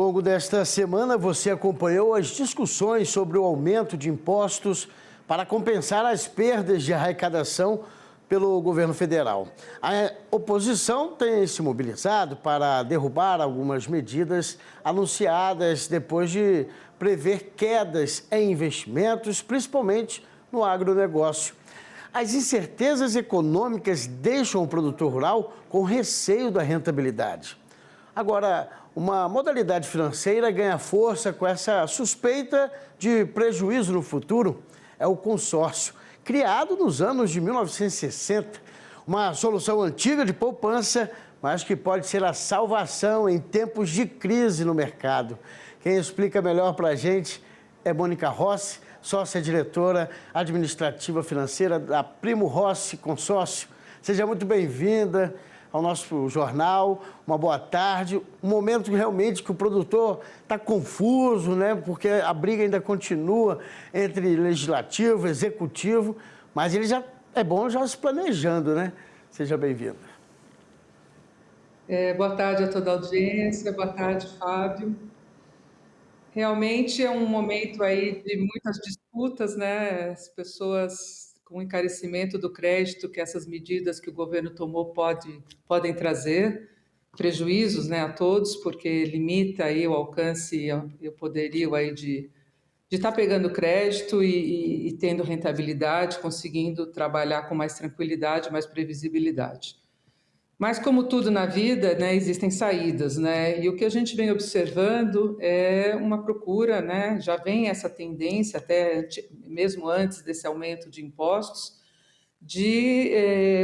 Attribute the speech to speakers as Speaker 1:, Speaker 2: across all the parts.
Speaker 1: longo desta semana, você acompanhou as discussões sobre o aumento de impostos para compensar as perdas de arrecadação pelo governo federal. A oposição tem se mobilizado para derrubar algumas medidas anunciadas depois de prever quedas em investimentos, principalmente no agronegócio. As incertezas econômicas deixam o produtor rural com receio da rentabilidade. Agora, uma modalidade financeira ganha força com essa suspeita de prejuízo no futuro. É o consórcio, criado nos anos de 1960. Uma solução antiga de poupança, mas que pode ser a salvação em tempos de crise no mercado. Quem explica melhor para a gente é Mônica Rossi, sócia-diretora administrativa financeira da Primo Rossi Consórcio. Seja muito bem-vinda ao nosso jornal, uma boa tarde. Um momento realmente que o produtor está confuso, né? Porque a briga ainda continua entre legislativo e executivo, mas ele já é bom já se planejando, né? Seja bem-vinda.
Speaker 2: Boa tarde a toda a audiência, boa tarde, Fábio. Realmente é um momento aí de muitas disputas, né? As pessoas com o encarecimento do crédito que essas medidas que o governo tomou podem trazer prejuízos, né, a todos, porque limita aí o alcance e o poderio aí de estar pegando crédito e tendo rentabilidade, conseguindo trabalhar com mais tranquilidade, mais previsibilidade. Mas, como tudo na vida, né, existem saídas, né? E o que a gente vem observando é uma procura, né? Já vem essa tendência, até mesmo antes desse aumento de impostos, de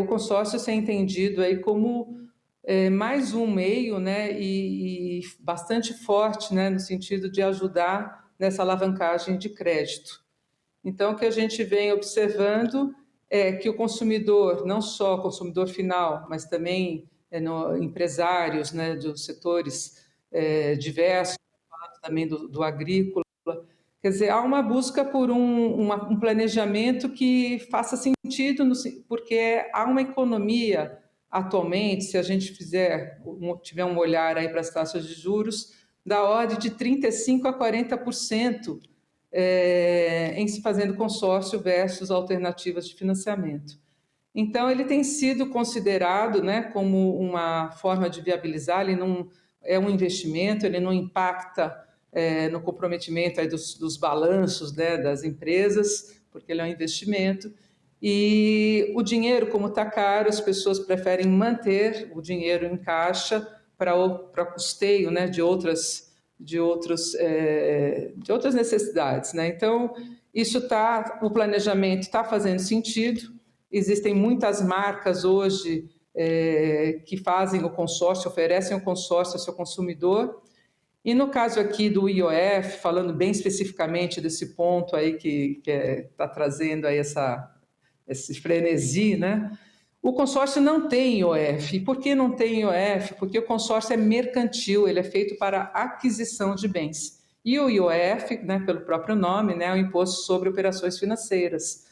Speaker 2: o consórcio ser entendido aí como mais um meio, né? E bastante forte, né? No sentido de ajudar nessa alavancagem de crédito. Então, o que a gente vem observando é que o consumidor, não só o consumidor final, mas também empresários, né, dos setores diversos, também do agrícola, quer dizer, há uma busca por um planejamento que faça sentido, porque há uma economia atualmente, se a gente tiver um olhar aí para as taxas de juros, da ordem de 35% a 40%, em se fazendo consórcio versus alternativas de financiamento. Então, ele tem sido considerado, né, como uma forma de viabilizar, ele não é um investimento, ele não impacta no comprometimento aí dos balanços, né, das empresas, porque ele é um investimento. E o dinheiro, como está caro, as pessoas preferem manter o dinheiro em caixa para custeio, né, de outras necessidades, né? Então, o planejamento está fazendo sentido. Existem muitas marcas hoje que fazem o consórcio, oferecem o consórcio ao seu consumidor. E no caso aqui do IOF, falando bem especificamente desse ponto aí que está trazendo aí esse frenesi, né? O consórcio não tem IOF. E por que não tem IOF? Porque o consórcio é mercantil, ele é feito para aquisição de bens. E o IOF, né, pelo próprio nome, né, é o Imposto sobre Operações Financeiras.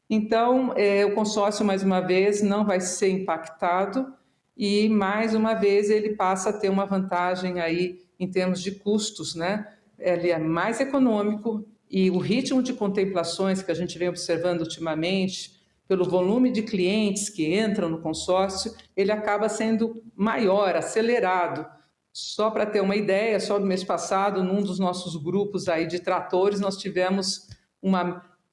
Speaker 2: Então, o consórcio, mais uma vez, não vai ser impactado e, mais uma vez, ele passa a ter uma vantagem aí em termos de custos, né? Ele é mais econômico e o ritmo de contemplações que a gente vem observando ultimamente, pelo volume de clientes que entram no consórcio, ele acaba sendo maior, acelerado. Só para ter uma ideia, só no mês passado, num dos nossos grupos aí de tratores, nós tivemos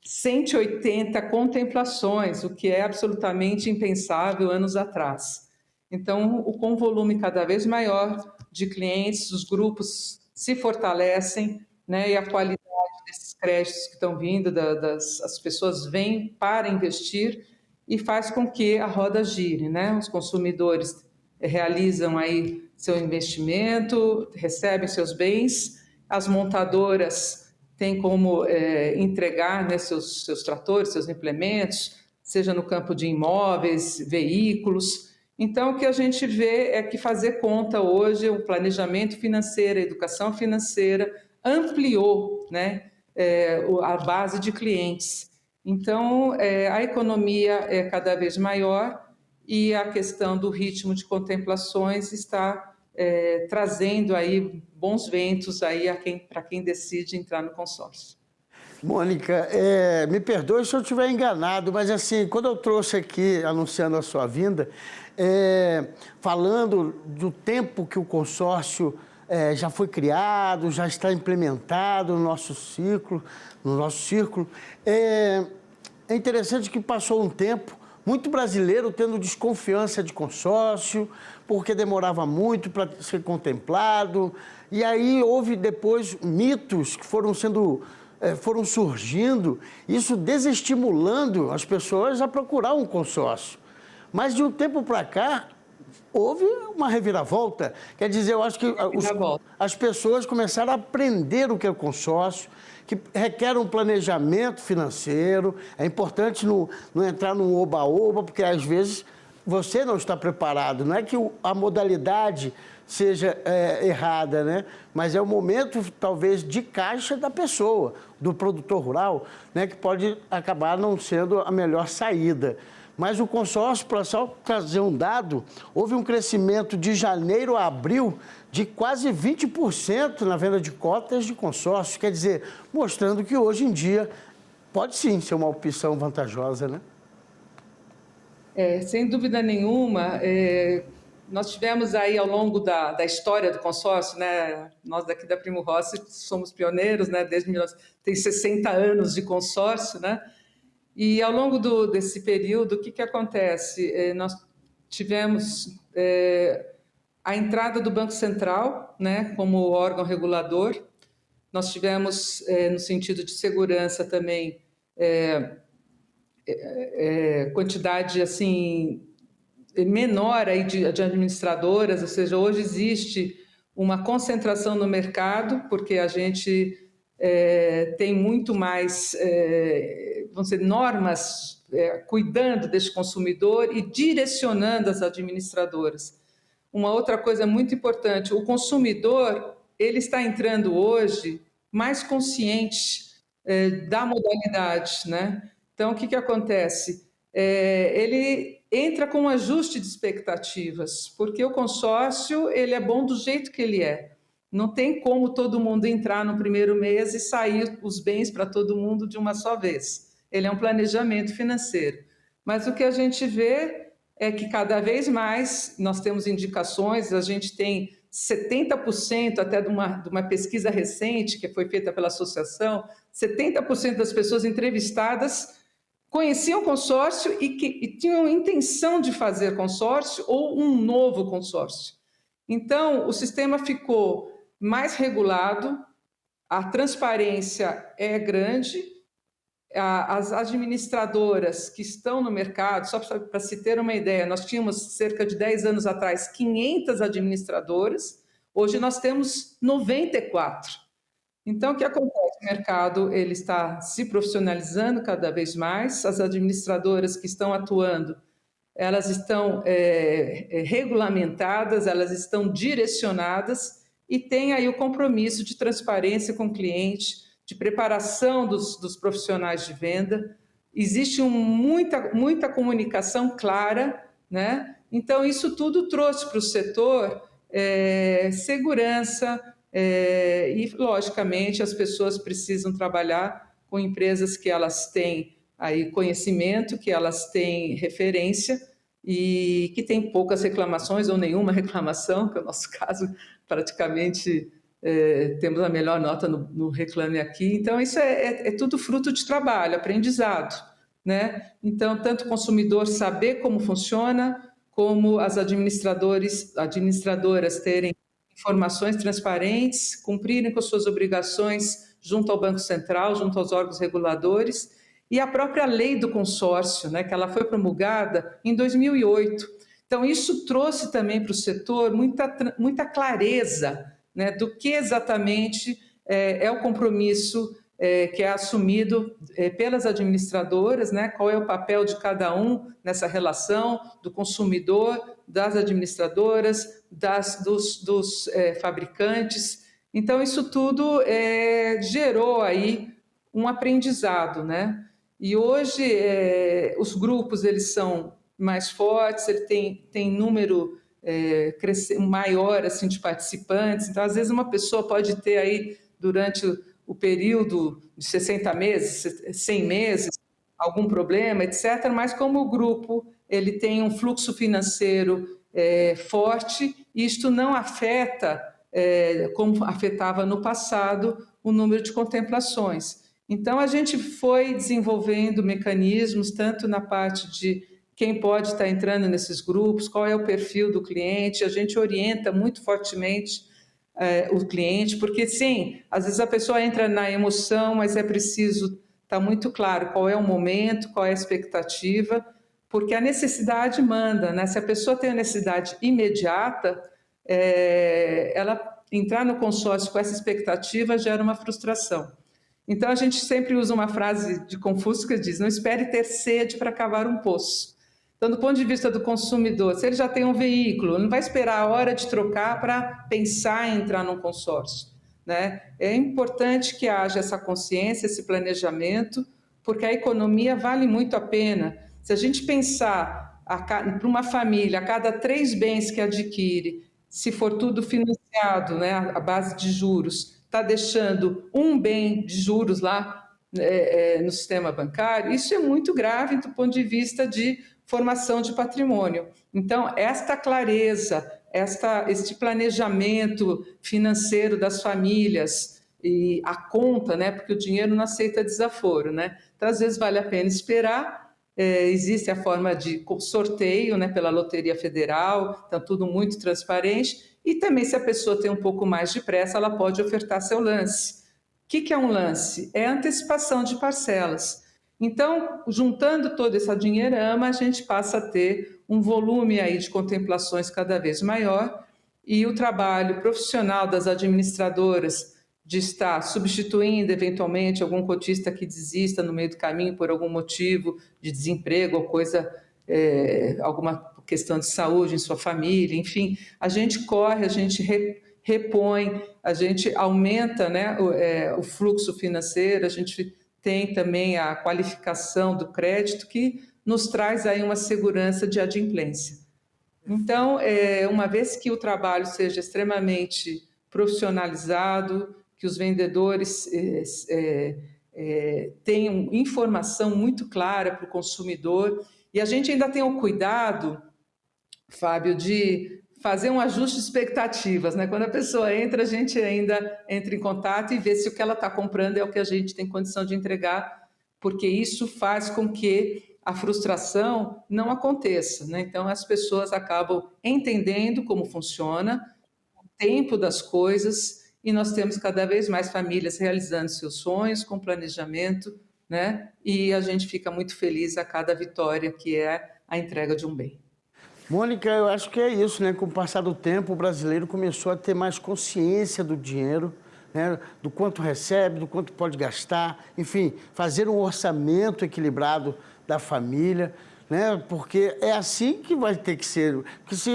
Speaker 2: 180 contemplações, o que é absolutamente impensável anos atrás. Então, com volume cada vez maior de clientes, os grupos se fortalecem, né, e a qualidade desses créditos que estão vindo, as pessoas vêm para investir e faz com que a roda gire, né? Os consumidores realizam aí seu investimento, recebem seus bens, as montadoras têm como entregar, né, seus tratores, seus implementos, seja no campo de imóveis, veículos. Então, o que a gente vê é que fazer conta hoje, o planejamento financeiro, a educação financeira, ampliou, né, a base de clientes. Então, a economia é cada vez maior e a questão do ritmo de contemplações está trazendo aí bons ventos aí para quem decide entrar no consórcio.
Speaker 1: Mônica, me perdoe se eu estiver enganado, mas assim, quando eu trouxe aqui, anunciando a sua vinda, falando do tempo que o consórcio já foi criado, já está implementado no nosso círculo, é interessante que passou um tempo, muito brasileiro tendo desconfiança de consórcio, porque demorava muito para ser contemplado, e aí houve depois mitos que foram surgindo, isso desestimulando as pessoas a procurar um consórcio. Mas de um tempo para cá, houve uma reviravolta. Quer dizer, eu acho que as pessoas começaram a aprender o que é o consórcio, que requer um planejamento financeiro. É importante não entrar num oba-oba, porque às vezes você não está preparado. Não é que a modalidade seja errada, né? Mas é o momento, talvez, de caixa da pessoa, do produtor rural, né? Que pode acabar não sendo a melhor saída. Mas o consórcio, para só trazer um dado, houve um crescimento de janeiro a abril de quase 20% na venda de cotas de consórcio. Quer dizer, mostrando que hoje em dia pode sim ser uma opção vantajosa, né?
Speaker 2: Sem dúvida nenhuma, nós tivemos aí ao longo da história do consórcio, né? Nós daqui da Primo Rossi somos pioneiros, né? Tem 60 anos de consórcio, né? E ao longo desse período, o que acontece? Nós tivemos a entrada do Banco Central, né, como órgão regulador. Nós tivemos, no sentido de segurança também, quantidade assim menor aí de administradoras, ou seja, hoje existe uma concentração no mercado, porque a gente tem muito mais, vamos dizer, normas cuidando desse consumidor e direcionando as administradoras. Uma outra coisa muito importante, o consumidor ele está entrando hoje mais consciente da modalidade, né? Então, o que acontece? Ele entra com um ajuste de expectativas, porque o consórcio ele é bom do jeito que ele é. Não tem como todo mundo entrar no primeiro mês e sair os bens para todo mundo de uma só vez. Ele é um planejamento financeiro. Mas o que a gente vê é que cada vez mais nós temos indicações, a gente tem 70% até de uma pesquisa recente que foi feita pela associação, 70% das pessoas entrevistadas conheciam consórcio e tinham intenção de fazer consórcio ou um novo consórcio. Então, o sistema ficou mais regulado, a transparência é grande, as administradoras que estão no mercado, só para se ter uma ideia, nós tínhamos cerca de 10 anos atrás 500 administradoras, hoje nós temos 94. Então, o que acontece? O mercado ele está se profissionalizando cada vez mais, as administradoras que estão atuando, elas estão regulamentadas, elas estão direcionadas e tem aí o compromisso de transparência com o cliente, de preparação dos profissionais de venda. Existe muita comunicação clara, né? Então, isso tudo trouxe para o setor segurança e, logicamente, as pessoas precisam trabalhar com empresas que elas têm aí conhecimento, que elas têm referência e que tem poucas reclamações ou nenhuma reclamação, que é o nosso caso, praticamente temos a melhor nota no Reclame Aqui. Então, isso é tudo fruto de trabalho, aprendizado, né? Então, tanto o consumidor saber como funciona, como as administradoras terem informações transparentes, cumprirem com suas obrigações junto ao Banco Central, junto aos órgãos reguladores, e a própria lei do consórcio, né, que ela foi promulgada em 2008. Então, isso trouxe também para o setor muita clareza, né, do que exatamente é o compromisso que é assumido pelas administradoras, né, qual é o papel de cada um nessa relação do consumidor, das administradoras, dos fabricantes. Então, isso tudo gerou aí um aprendizado, né? E hoje os grupos eles são mais fortes, ele tem número maior assim, de participantes. Então, às vezes, uma pessoa pode ter aí, durante o período de 60 meses, 100 meses, algum problema, etc., mas como o grupo ele tem um fluxo financeiro forte, isto não afeta, como afetava no passado, o número de contemplações. Então, a gente foi desenvolvendo mecanismos, tanto na parte de quem pode estar entrando nesses grupos, qual é o perfil do cliente, a gente orienta muito fortemente o cliente, porque sim, às vezes a pessoa entra na emoção, mas é preciso estar muito claro qual é o momento, qual é a expectativa, porque a necessidade manda, né? Se a pessoa tem a necessidade imediata, ela entrar no consórcio com essa expectativa gera uma frustração. Então, a gente sempre usa uma frase de Confúcio que diz: não espere ter sede para cavar um poço. Então, do ponto de vista do consumidor, se ele já tem um veículo, não vai esperar a hora de trocar para pensar em entrar num consórcio, né? É importante que haja essa consciência, esse planejamento, porque a economia vale muito a pena. Se a gente pensar para uma família, a cada 3 bens que adquire, se for tudo financiado, né, à base de juros, está deixando um bem de juros lá no sistema bancário, isso é muito grave do ponto de vista de formação de patrimônio. Então, esta clareza, este planejamento financeiro das famílias e a conta, né, porque o dinheiro não aceita desaforo, né? Então, às vezes vale a pena esperar. Existe a forma de sorteio, né, pela Loteria Federal, está tudo muito transparente. E também, se a pessoa tem um pouco mais de pressa, ela pode ofertar seu lance. O que é um lance? É a antecipação de parcelas. Então, juntando toda essa dinheirama, a gente passa a ter um volume aí de contemplações cada vez maior, e o trabalho profissional das administradoras de estar substituindo eventualmente algum cotista que desista no meio do caminho por algum motivo de desemprego ou coisa, alguma questão de saúde em sua família, enfim, a gente corre, a gente repõe, a gente aumenta, né, o fluxo financeiro, a gente tem também a qualificação do crédito que nos traz aí uma segurança de adimplência. Então, uma vez que o trabalho seja extremamente profissionalizado, que os vendedores tenham informação muito clara para o consumidor, e a gente ainda tem o cuidado, Fábio, de fazer um ajuste de expectativas, né? Quando a pessoa entra, a gente ainda entra em contato e vê se o que ela está comprando é o que a gente tem condição de entregar, porque isso faz com que a frustração não aconteça, né? Então, as pessoas acabam entendendo como funciona, o tempo das coisas, e nós temos cada vez mais famílias realizando seus sonhos com planejamento, né? E a gente fica muito feliz a cada vitória que é a entrega de um bem.
Speaker 1: Mônica, eu acho que é isso, né? Com o passar do tempo, o brasileiro começou a ter mais consciência do dinheiro, né? Do quanto recebe, do quanto pode gastar, enfim, fazer um orçamento equilibrado da família, né? Porque é assim que vai ter que ser. Porque se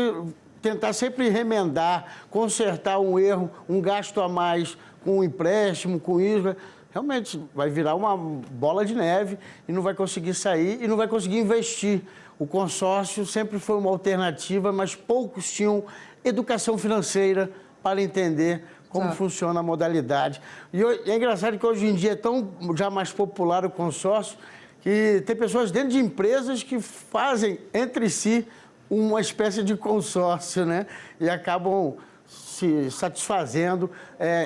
Speaker 1: tentar sempre remendar, consertar um erro, um gasto a mais com um empréstimo, com isso, realmente vai virar uma bola de neve e não vai conseguir sair e não vai conseguir investir. O consórcio sempre foi uma alternativa, mas poucos tinham educação financeira para entender como funciona a modalidade. E é engraçado que hoje em dia é tão já mais popular o consórcio que tem pessoas dentro de empresas que fazem entre si uma espécie de consórcio, né? E acabam se satisfazendo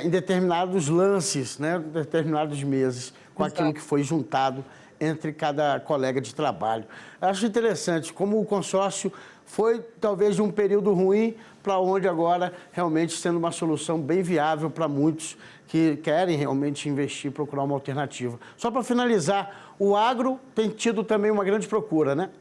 Speaker 1: em determinados lances, né? Determinados meses, com aquilo que foi juntado entre cada colega de trabalho. Eu acho interessante como o consórcio foi talvez de um período ruim para onde agora realmente sendo uma solução bem viável para muitos que querem realmente investir, procurar uma alternativa. Só para finalizar, o agro tem tido também uma grande procura, né?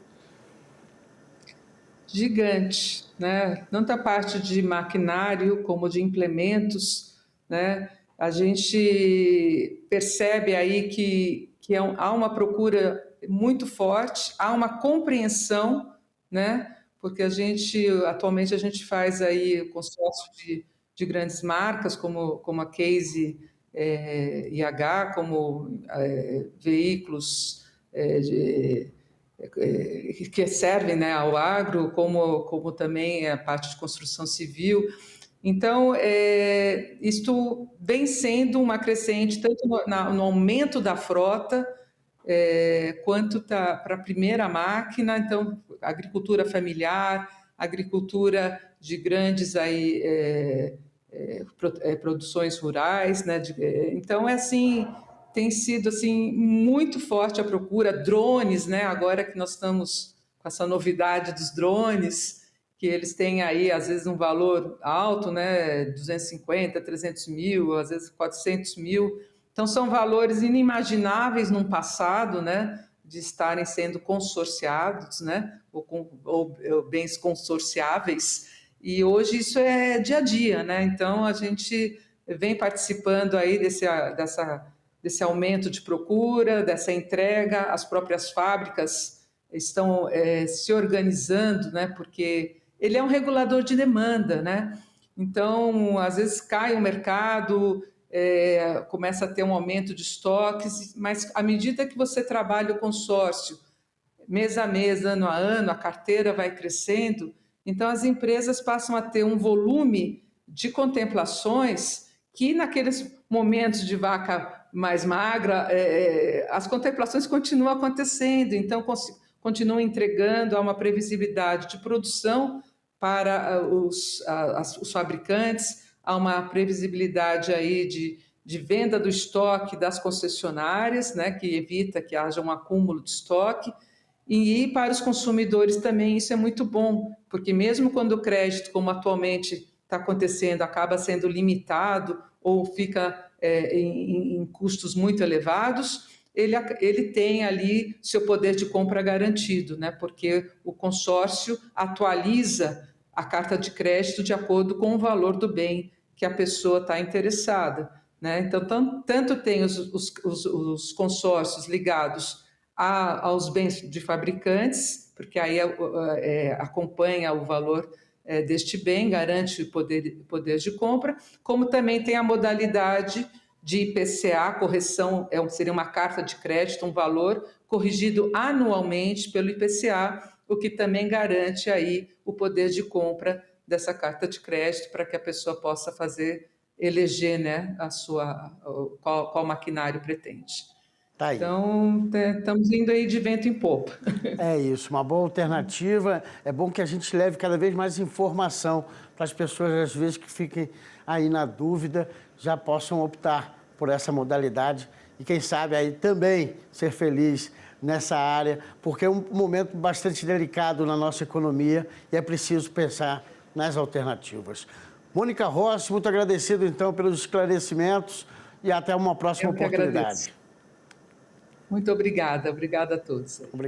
Speaker 2: Gigante, né? Tanto a parte de maquinário como de implementos, né? A gente percebe aí que há uma procura muito forte, há uma compreensão, né? Porque atualmente a gente faz aí consórcio de grandes marcas como a Case IH, como veículos que servem, né, ao agro, como também a parte de construção civil. Então, isto vem sendo uma crescente tanto no aumento da frota, quanto para a primeira máquina. Então, agricultura familiar, agricultura de grandes produções rurais, né? Então, assim, tem sido assim muito forte a procura. Drones, né? Agora que nós estamos com essa novidade dos drones, que eles têm aí, às vezes, um valor alto, né? 250, 300 mil, às vezes 400 mil. Então, são valores inimagináveis num passado, né? De estarem sendo consorciados, né? Ou bens consorciáveis. E hoje isso é dia a dia, né? Então, a gente vem participando aí desse aumento de procura, dessa entrega. As próprias fábricas estão se organizando, né? Porque ele é um regulador de demanda, né? Então, às vezes cai o mercado, começa a ter um aumento de estoques, mas à medida que você trabalha o consórcio, mês a mês, ano a ano, a carteira vai crescendo, então as empresas passam a ter um volume de contemplações que naqueles momentos de vaca mais magra, as contemplações continuam acontecendo, então continuam entregando a uma previsibilidade de produção para os fabricantes, há uma previsibilidade aí de venda do estoque das concessionárias, né, que evita que haja um acúmulo de estoque, e para os consumidores também isso é muito bom, porque mesmo quando o crédito, como atualmente está acontecendo, acaba sendo limitado ou fica em custos muito elevados, ele tem ali seu poder de compra garantido, né? Porque o consórcio atualiza a carta de crédito de acordo com o valor do bem que a pessoa está interessada, né? Então, tanto tem os consórcios ligados aos bens de fabricantes, porque aí acompanha o valor deste bem, garante o poder de compra, como também tem a modalidade de IPCA, correção, seria uma carta de crédito, um valor corrigido anualmente pelo IPCA, o que também garante aí o poder de compra dessa carta de crédito para que a pessoa possa eleger, né, qual maquinário pretende.
Speaker 1: Tá aí.
Speaker 2: Então, estamos indo aí de vento em popa.
Speaker 1: É isso, uma boa alternativa. É bom que a gente leve cada vez mais informação para as pessoas, às vezes, que fiquem aí na dúvida, já possam optar por essa modalidade e, quem sabe, aí também ser feliz nessa área, porque é um momento bastante delicado na nossa economia e é preciso pensar nas alternativas. Mônica Rossi, muito agradecido, então, pelos esclarecimentos e até uma próxima oportunidade.
Speaker 2: Muito obrigada. Obrigada a todos.